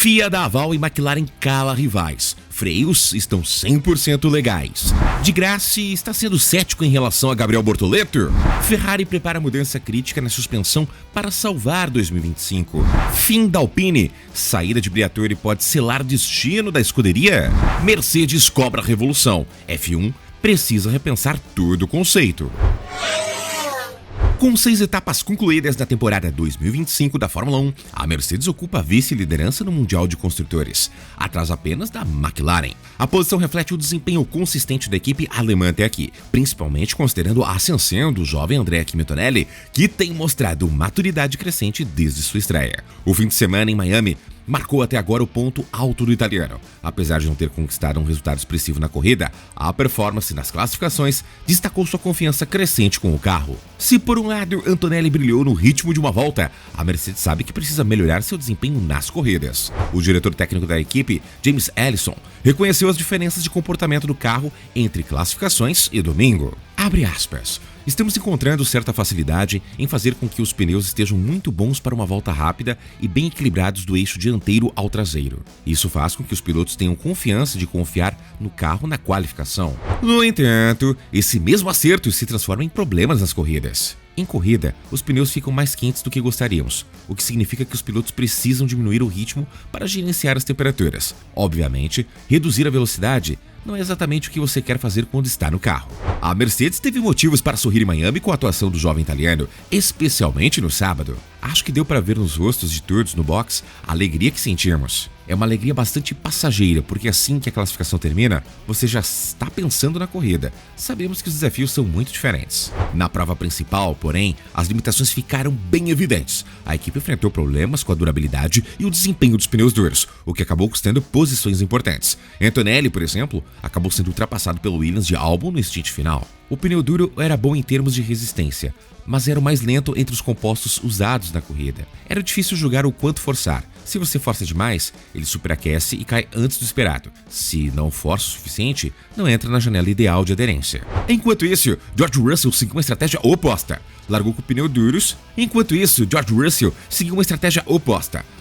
FIA dá aval e McLaren cala rivais. Freios estão 100% legais. De Grassi está sendo cético em relação a Gabriel Bortoleto. Ferrari prepara mudança crítica na suspensão para salvar 2025. Fim da Alpine. Saída de Briatore pode selar destino da escuderia. Mercedes cobra revolução. F1 precisa repensar todo o conceito. Com 6 etapas concluídas da temporada 2025 da Fórmula 1, a Mercedes ocupa a vice-liderança no Mundial de Construtores, atrás apenas da McLaren. A posição reflete o desempenho consistente da equipe alemã até aqui, principalmente considerando a ascensão do jovem Andrea Antonelli, que tem mostrado maturidade crescente desde sua estreia. O fim de semana em Miami marcou até agora o ponto alto do italiano. Apesar de não ter conquistado um resultado expressivo na corrida, a performance nas classificações destacou sua confiança crescente com o carro. Se por um lado Antonelli brilhou no ritmo de uma volta, a Mercedes sabe que precisa melhorar seu desempenho nas corridas. O diretor técnico da equipe, James Allison, reconheceu as diferenças de comportamento do carro entre classificações e domingo. Abre aspas. Estamos encontrando certa facilidade em fazer com que os pneus estejam muito bons para uma volta rápida e bem equilibrados do eixo dianteiro ao traseiro. Isso faz com que os pilotos tenham confiança de confiar no carro na qualificação. No entanto, esse mesmo acerto se transforma em problemas nas corridas. Em corrida, os pneus ficam mais quentes do que gostaríamos, o que significa que os pilotos precisam diminuir o ritmo para gerenciar as temperaturas. Obviamente, reduzir a velocidade não é exatamente o que você quer fazer quando está no carro. A Mercedes teve motivos para sorrir em Miami com a atuação do jovem italiano, especialmente no sábado. Acho que deu para ver nos rostos de todos no box a alegria que sentimos. É uma alegria bastante passageira, porque assim que a classificação termina, você já está pensando na corrida. Sabemos que os desafios são muito diferentes. Na prova principal, porém, as limitações ficaram bem evidentes. A equipe enfrentou problemas com a durabilidade e o desempenho dos pneus duros, o que acabou custando posições importantes. Antonelli, por exemplo, acabou sendo ultrapassado pelo Williams de Albon no stint final. O pneu duro era bom em termos de resistência, mas era o mais lento entre os compostos usados na corrida. Era difícil julgar o quanto forçar. Se você força demais, ele superaquece e cai antes do esperado. Se não força o suficiente, não entra na janela ideal de aderência. Enquanto isso, George Russell seguiu uma estratégia oposta. Largou com pneus duros.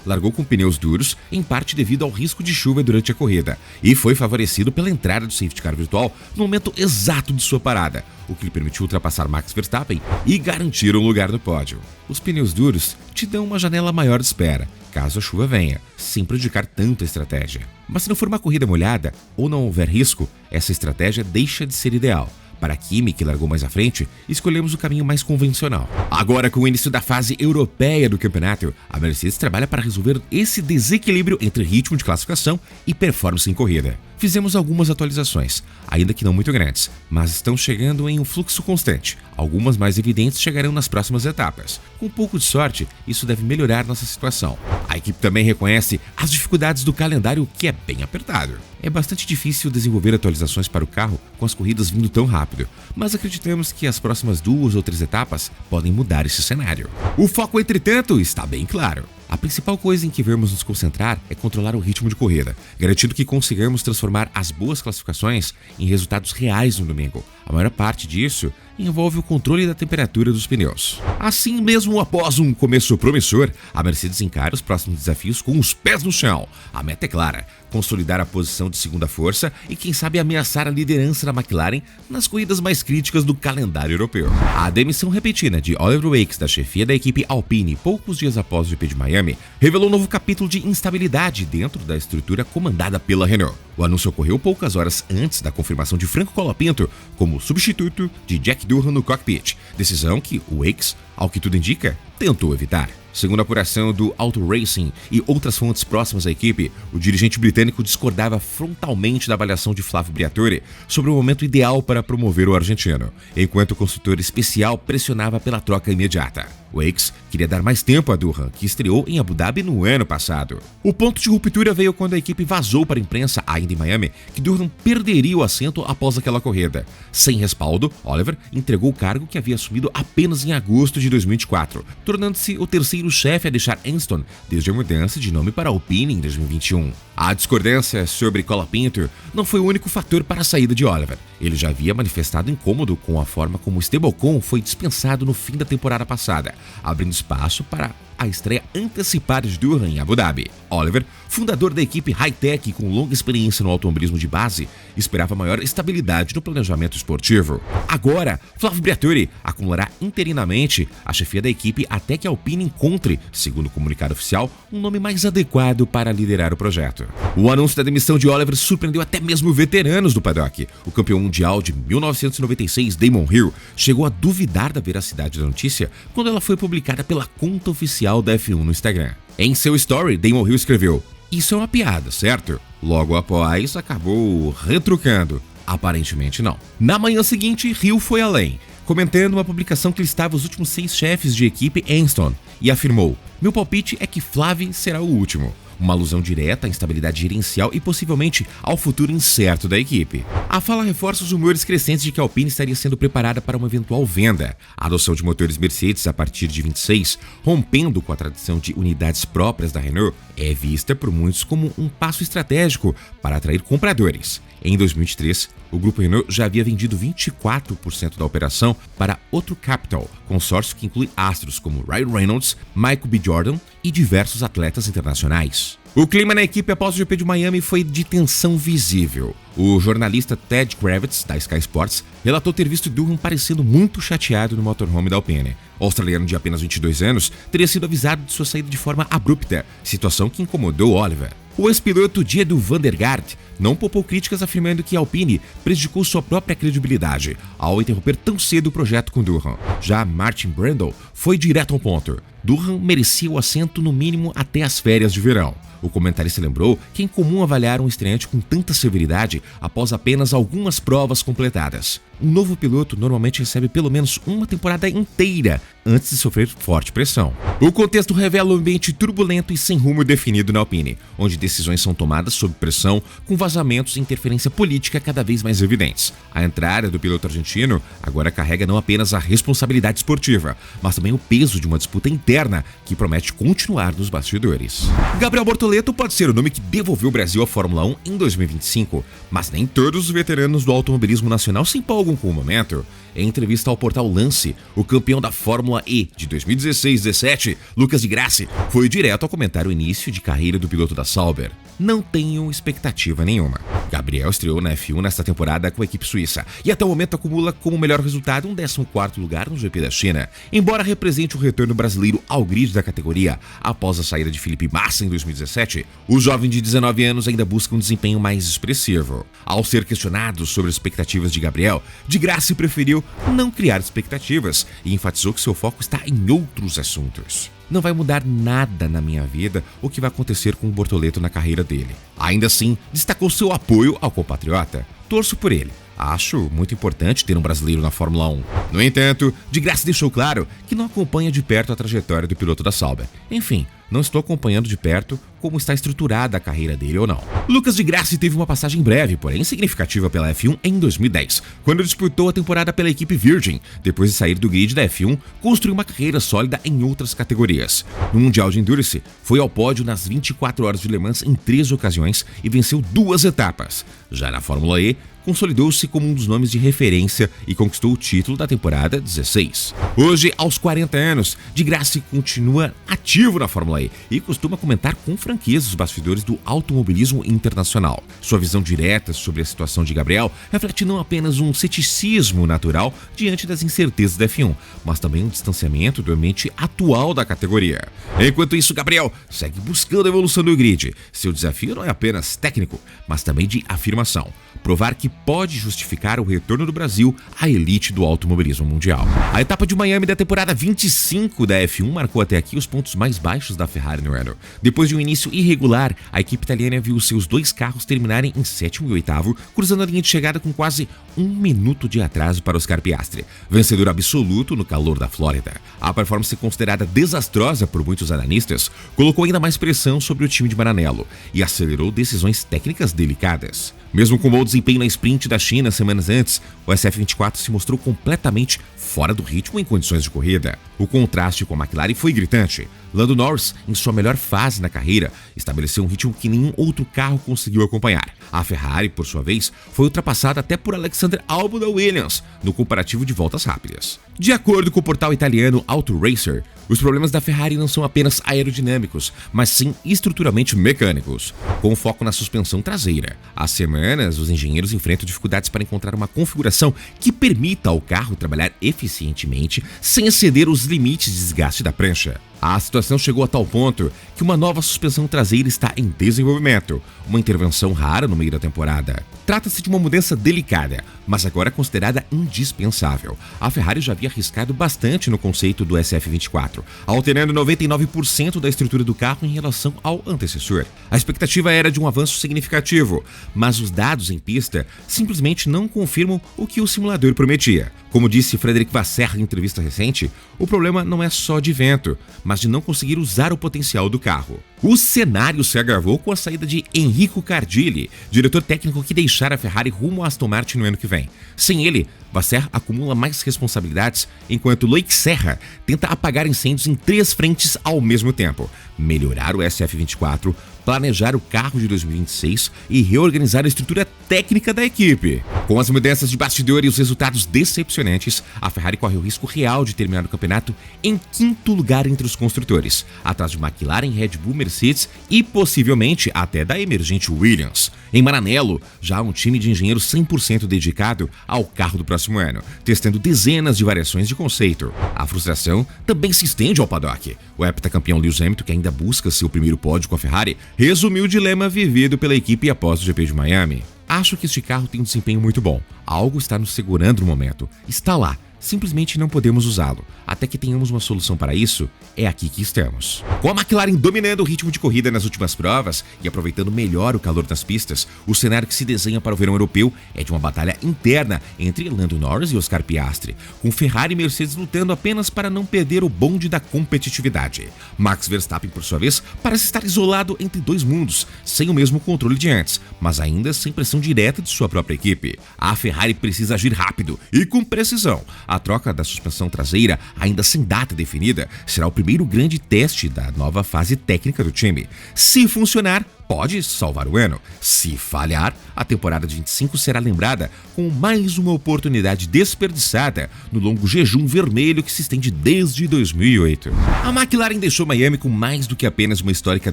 Largou com pneus duros, em parte devido ao risco de chuva durante a corrida, e foi favorecido pela entrada do safety car virtual no momento exato de sua parada, o que lhe permitiu ultrapassar Max Verstappen e garantir um lugar no pódio. Os pneus duros te dão uma janela maior de espera, caso a chuva venha, sem prejudicar tanto a estratégia. Mas se não for uma corrida molhada ou não houver risco, essa estratégia deixa de ser ideal. Para Kimi, que largou mais à frente, escolhemos o caminho mais convencional. Agora, com o início da fase europeia do campeonato, a Mercedes trabalha para resolver esse desequilíbrio entre ritmo de classificação e performance em corrida. Fizemos algumas atualizações, ainda que não muito grandes, mas estão chegando em um fluxo constante. Algumas mais evidentes chegarão nas próximas etapas. Com um pouco de sorte, isso deve melhorar nossa situação. A equipe também reconhece as dificuldades do calendário, que é bem apertado. É bastante difícil desenvolver atualizações para o carro com as corridas vindo tão rápido, mas acreditamos que as próximas 2 ou 3 etapas podem mudar esse cenário. O foco, entretanto, está bem claro. A principal coisa em que devemos nos concentrar é controlar o ritmo de corrida, garantindo que consigamos transformar as boas classificações em resultados reais no domingo. A maior parte disso envolve o controle da temperatura dos pneus. Assim, mesmo após um começo promissor, a Mercedes encara os próximos desafios com os pés no chão. A meta é clara: consolidar a posição de segunda força e, quem sabe, ameaçar a liderança da McLaren nas corridas mais críticas do calendário europeu. A demissão repentina de Oliver Wakes da chefia da equipe Alpine poucos dias após o GP de Miami revelou um novo capítulo de instabilidade dentro da estrutura comandada pela Renault. O anúncio ocorreu poucas horas antes da confirmação de Franco Colapinto como substituto de Jack Durham no cockpit, decisão que o Wakes, ao que tudo indica, tentou evitar. Segundo a apuração do Auto Racing e outras fontes próximas à equipe, o dirigente britânico discordava frontalmente da avaliação de Flávio Briatore sobre o momento ideal para promover o argentino, enquanto o consultor especial pressionava pela troca imediata. Wakes queria dar mais tempo a Durham, que estreou em Abu Dhabi no ano passado. O ponto de ruptura veio quando a equipe vazou para a imprensa, ainda em Miami, que Durham perderia o assento após aquela corrida. Sem respaldo, Oliver entregou o cargo que havia assumido apenas em agosto de 2024, tornando-se o terceiro chefe a deixar Anston desde a mudança de nome para Alpine em 2021. A discordância sobre Colapinto não foi o único fator para a saída de Oliver. Ele já havia manifestado incômodo com a forma como Esteban Ocon foi dispensado no fim da temporada passada, abrindo espaço para a estreia antecipada de Durham em Abu Dhabi. Oliver, fundador da equipe high-tech com longa experiência no automobilismo de base, esperava maior estabilidade no planejamento esportivo. Agora, Flavio Briatore acumulará interinamente a chefia da equipe até que a Alpine encontre, segundo o comunicado oficial, um nome mais adequado para liderar o projeto. O anúncio da demissão de Oliver surpreendeu até mesmo veteranos do paddock. O campeão mundial de 1996, Damon Hill, chegou a duvidar da veracidade da notícia quando ela foi publicada pela conta oficial da F1 no Instagram. Em seu story, Damon Hill escreveu: "Isso é uma piada, certo?" Logo após, acabou retrucando: "Aparentemente não." Na manhã seguinte, Hill foi além, comentando uma publicação que listava os últimos 6 chefes de equipe Anston, e afirmou: "Meu palpite é que Flavio será o último." Uma alusão direta à instabilidade gerencial e possivelmente ao futuro incerto da equipe. A fala reforça os rumores crescentes de que a Alpine estaria sendo preparada para uma eventual venda. A adoção de motores Mercedes a partir de 26, rompendo com a tradição de unidades próprias da Renault, é vista por muitos como um passo estratégico para atrair compradores. Em 2023, o grupo Renault já havia vendido 24% da operação para Otto Capital, consórcio que inclui astros como Ryan Reynolds, Michael B. Jordan e diversos atletas internacionais. O clima na equipe após o GP de Miami foi de tensão visível. O jornalista Ted Kravitz, da Sky Sports, relatou ter visto Durham parecendo muito chateado no motorhome da Alpine. O australiano de apenas 22 anos teria sido avisado de sua saída de forma abrupta, situação que incomodou Oliver. O ex-piloto Diedo van der Garde não poupou críticas afirmando que a Alpine prejudicou sua própria credibilidade ao interromper tão cedo o projeto com Durham. Já Martin Brundle foi direto ao ponto. Durham merecia o assento no mínimo até as férias de verão. O comentarista lembrou que é incomum avaliar um estreante com tanta severidade após apenas algumas provas completadas. Um novo piloto normalmente recebe pelo menos uma temporada inteira antes de sofrer forte pressão. O contexto revela um ambiente turbulento e sem rumo definido na Alpine, onde decisões são tomadas sob pressão, com vazamentos e interferência política cada vez mais evidentes. A entrada do piloto argentino agora carrega não apenas a responsabilidade esportiva, mas também o peso de uma disputa interna que promete continuar nos bastidores. Gabriel Bortoleto pode ser o nome que devolveu o Brasil à Fórmula 1 em 2025, mas nem todos os veteranos do automobilismo nacional se empolgam com o momento. Em entrevista ao portal Lance, o campeão da Fórmula E de 2016-17, Lucas Di Grassi, foi direto ao comentar o início de carreira do piloto da Sauber. "Não tenho expectativa nenhuma." Gabriel estreou na F1 nesta temporada com a equipe suíça e até o momento acumula como melhor resultado um 14º lugar no GP da China, embora represente o retorno brasileiro ao grid da categoria após a saída de Felipe Massa em 2017. O jovem de 19 anos ainda busca um desempenho mais expressivo. Ao ser questionado sobre as expectativas de Gabriel, Di Grassi preferiu não criar expectativas e enfatizou que seu foco está em outros assuntos. "Não vai mudar nada na minha vida o que vai acontecer com o Bortoleto na carreira dele." Ainda assim, destacou seu apoio ao compatriota. "Torço por ele. Acho muito importante ter um brasileiro na Fórmula 1. No entanto, Di Grassi deixou claro que não acompanha de perto a trajetória do piloto da Sauber. "Enfim, não estou acompanhando de perto como está estruturada a carreira dele ou não." Lucas Di Grassi teve uma passagem breve, porém significativa pela F1 em 2010, quando disputou a temporada pela equipe Virgin. Depois de sair do grid da F1, construiu uma carreira sólida em outras categorias. No Mundial de Endurance, foi ao pódio nas 24 horas de Le Mans em 3 ocasiões e venceu 2 etapas. Já na Fórmula E, consolidou-se como um dos nomes de referência e conquistou o título da temporada 16. Hoje, aos 40 anos, Di Grassi continua ativo na Fórmula E e costuma comentar com franqueza os bastidores do automobilismo internacional. Sua visão direta sobre a situação de Gabriel reflete não apenas um ceticismo natural diante das incertezas da F1, mas também um distanciamento do ambiente atual da categoria. Enquanto isso, Gabriel segue buscando a evolução do grid. Seu desafio não é apenas técnico, mas também de afirmação. Provar que pode justificar o retorno do Brasil à elite do automobilismo mundial. A etapa de Miami da temporada 25 da F1 marcou até aqui os pontos mais baixos da Ferrari no ano. Depois de um início irregular, a equipe italiana viu seus 2 carros terminarem em 7º e 8º, cruzando a linha de chegada com quase 1 minuto de atraso para Oscar Piastri, vencedor absoluto no calor da Flórida. A performance considerada desastrosa por muitos analistas colocou ainda mais pressão sobre o time de Maranello e acelerou decisões técnicas delicadas. Mesmo com o bom desempenho na sprint da China semanas antes, o SF24 se mostrou completamente fora do ritmo em condições de corrida. O contraste com a McLaren foi gritante. Lando Norris, em sua melhor fase na carreira, estabeleceu um ritmo que nenhum outro carro conseguiu acompanhar. A Ferrari, por sua vez, foi ultrapassada até por Alexander Albon da Williams, no comparativo de voltas rápidas. De acordo com o portal italiano Auto Racer, os problemas da Ferrari não são apenas aerodinâmicos, mas sim estruturalmente mecânicos, com foco na suspensão traseira. Há semanas, os engenheiros enfrentam dificuldades para encontrar uma configuração que permita ao carro trabalhar eficientemente sem exceder os limites de desgaste da prancha. A situação chegou a tal ponto que uma nova suspensão traseira está em desenvolvimento, uma intervenção rara no meio da temporada. Trata-se de uma mudança delicada, mas agora considerada indispensável. A Ferrari já havia arriscado bastante no conceito do SF24, alterando 99% da estrutura do carro em relação ao antecessor. A expectativa era de um avanço significativo, mas os dados em pista simplesmente não confirmam o que o simulador prometia. Como disse Frederic Vasseur em entrevista recente, o problema não é só de vento, mas de não conseguir usar o potencial do carro. O cenário se agravou com a saída de Enrico Cardilli, diretor técnico que deixara a Ferrari rumo à Aston Martin no ano que vem. Sem ele, Vasseur acumula mais responsabilidades, enquanto Loic Serra tenta apagar incêndios em 3 frentes ao mesmo tempo: melhorar o SF24, planejar o carro de 2026 e reorganizar a estrutura técnica da equipe. Com as mudanças de bastidor e os resultados decepcionantes, a Ferrari corre o risco real de terminar o campeonato em 5º lugar entre os construtores, atrás de McLaren, Red Bull, Mercedes e possivelmente até da emergente Williams. Em Maranello, já há um time de engenheiros 100% dedicado ao carro do próximo ano, testando dezenas de variações de conceito. A frustração também se estende ao paddock. O heptacampeão Lewis Hamilton, que ainda busca seu primeiro pódio com a Ferrari, resumiu o dilema vivido pela equipe após o GP de Miami. Acho que este carro tem um desempenho muito bom. Algo está nos segurando no momento. Está lá. Simplesmente não podemos usá-lo. Até que tenhamos uma solução para isso, é aqui que estamos. Com a McLaren dominando o ritmo de corrida nas últimas provas e aproveitando melhor o calor das pistas, o cenário que se desenha para o verão europeu é de uma batalha interna entre Lando Norris e Oscar Piastri, com Ferrari e Mercedes lutando apenas para não perder o bonde da competitividade. Max Verstappen, por sua vez, parece estar isolado entre 2 mundos, sem o mesmo controle de antes, mas ainda sem pressão direta de sua própria equipe. A Ferrari precisa agir rápido e com precisão. A troca da suspensão traseira, ainda sem data definida, será o primeiro grande teste da nova fase técnica do time. Se funcionar, pode salvar o ano. Se falhar, a temporada de 25 será lembrada como mais uma oportunidade desperdiçada no longo jejum vermelho que se estende desde 2008. A McLaren deixou Miami com mais do que apenas uma histórica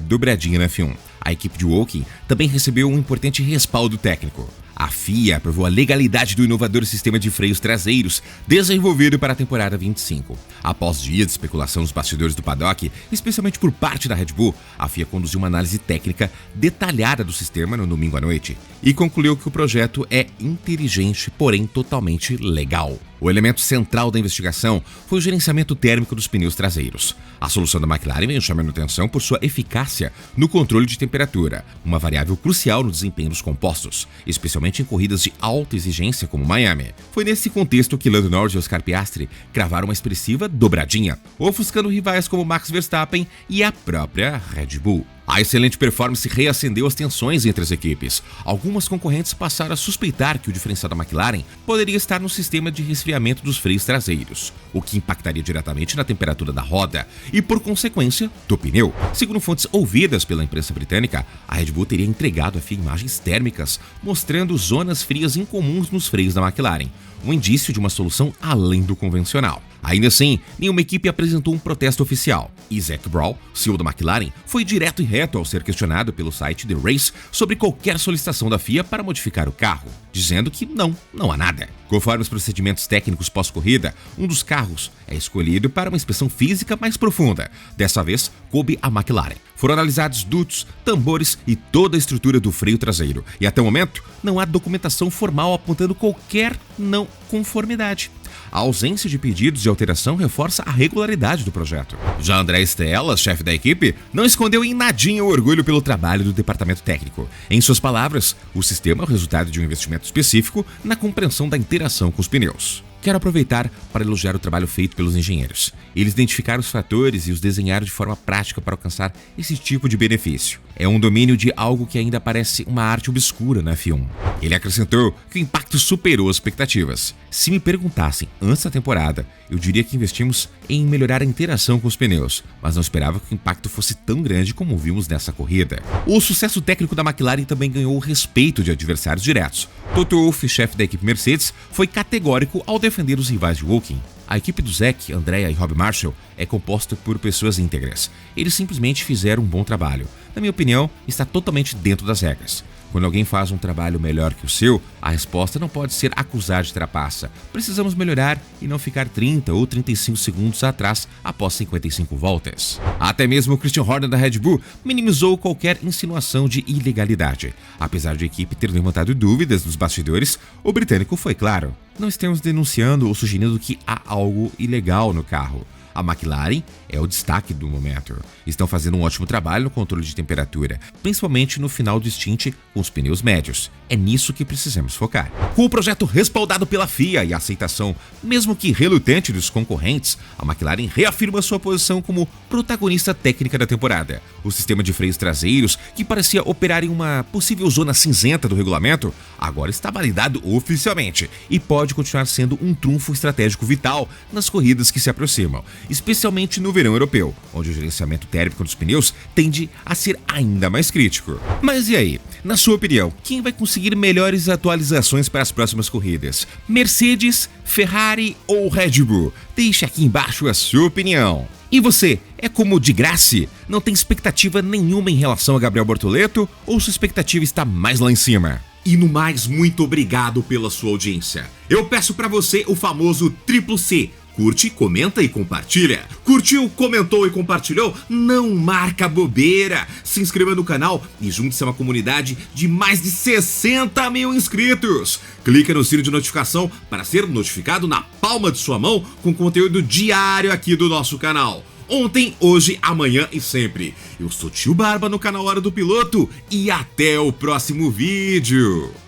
dobradinha na F1. A equipe de Woking também recebeu um importante respaldo técnico. A FIA aprovou a legalidade do inovador sistema de freios traseiros desenvolvido para a temporada 25. Após dias de especulação nos bastidores do paddock, especialmente por parte da Red Bull, a FIA conduziu uma análise técnica detalhada do sistema no domingo à noite e concluiu que o projeto é inteligente, porém totalmente legal. O elemento central da investigação foi o gerenciamento térmico dos pneus traseiros. A solução da McLaren vem chamando atenção por sua eficácia no controle de temperatura, uma variável crucial no desempenho dos compostos, especialmente em corridas de alta exigência como Miami. Foi nesse contexto que Lando Norris e Oscar Piastri cravaram uma expressiva dobradinha, ofuscando rivais como Max Verstappen e a própria Red Bull. A excelente performance reacendeu as tensões entre as equipes. Algumas concorrentes passaram a suspeitar que o diferencial da McLaren poderia estar no sistema de resfriamento dos freios traseiros, o que impactaria diretamente na temperatura da roda e, por consequência, do pneu. Segundo fontes ouvidas pela imprensa britânica, a Red Bull teria entregado à FIA imagens térmicas mostrando zonas frias incomuns nos freios da McLaren, um indício de uma solução além do convencional. Ainda assim, nenhuma equipe apresentou um protesto oficial. E Zac Brown, CEO da McLaren, foi direto e reto ao ser questionado pelo site The Race sobre qualquer solicitação da FIA para modificar o carro, dizendo que não há nada. Conforme os procedimentos técnicos pós-corrida, um dos carros é escolhido para uma inspeção física mais profunda. Dessa vez, coube à McLaren. Foram analisados dutos, tambores e toda a estrutura do freio traseiro. E até o momento, não há documentação formal apontando qualquer não conformidade. A ausência de pedidos de alteração reforça a regularidade do projeto. Já André Stella, chefe da equipe, não escondeu em nadinha o orgulho pelo trabalho do departamento técnico. Em suas palavras, o sistema é o resultado de um investimento específico na compreensão da interação com os pneus. Quero aproveitar para elogiar o trabalho feito pelos engenheiros. Eles identificaram os fatores e os desenharam de forma prática para alcançar esse tipo de benefício. é um domínio de algo que ainda parece uma arte obscura na F1. Ele acrescentou que o impacto superou as expectativas. Se me perguntassem antes da temporada, eu diria que investimos em melhorar a interação com os pneus, mas não esperava que o impacto fosse tão grande como vimos nessa corrida. O sucesso técnico da McLaren também ganhou o respeito de adversários diretos. Toto Wolff, chefe da equipe Mercedes, foi categórico ao defender os rivais de Woking. A equipe do Zak, Andrea e Rob Marshall é composta por pessoas íntegras. Eles simplesmente fizeram um bom trabalho. Na minha opinião, está totalmente dentro das regras. Quando alguém faz um trabalho melhor que o seu, a resposta não pode ser acusar de trapaça. Precisamos melhorar e não ficar 30 ou 35 segundos atrás após 55 voltas. Até mesmo o Christian Horner da Red Bull minimizou qualquer insinuação de ilegalidade. Apesar de a equipe ter levantado dúvidas nos bastidores, o britânico foi claro: não estamos denunciando ou sugerindo que há algo ilegal no carro. A McLaren é o destaque do momento. Estão fazendo um ótimo trabalho no controle de temperatura, principalmente no final do stint com os pneus médios. É nisso que precisamos focar. Com o projeto respaldado pela FIA e a aceitação, mesmo que relutante, dos concorrentes, a McLaren reafirma sua posição como protagonista técnica da temporada. O sistema de freios traseiros, que parecia operar em uma possível zona cinzenta do regulamento, agora está validado oficialmente e pode continuar sendo um trunfo estratégico vital nas corridas que se aproximam, especialmente no verão europeu, onde o gerenciamento térmico dos pneus tende a ser ainda mais crítico. Mas e aí? Na sua opinião, quem vai conseguir melhores atualizações para as próximas corridas? Mercedes, Ferrari ou Red Bull? Deixe aqui embaixo a sua opinião. E você, é como de Grassi? Não tem expectativa nenhuma em relação a Gabriel Bortoleto ou sua expectativa está mais lá em cima? E no mais, muito obrigado pela sua audiência. Eu peço para você o famoso triplo C. Curte, comenta e compartilha. Curtiu, comentou e compartilhou? Não marca bobeira. Se inscreva no canal e junte-se a uma comunidade de mais de 60 mil inscritos. Clica no sino de notificação para ser notificado na palma de sua mão com conteúdo diário aqui do nosso canal. Ontem, hoje, amanhã e sempre. Eu sou Tio Barba no canal Hora do Piloto e até o próximo vídeo.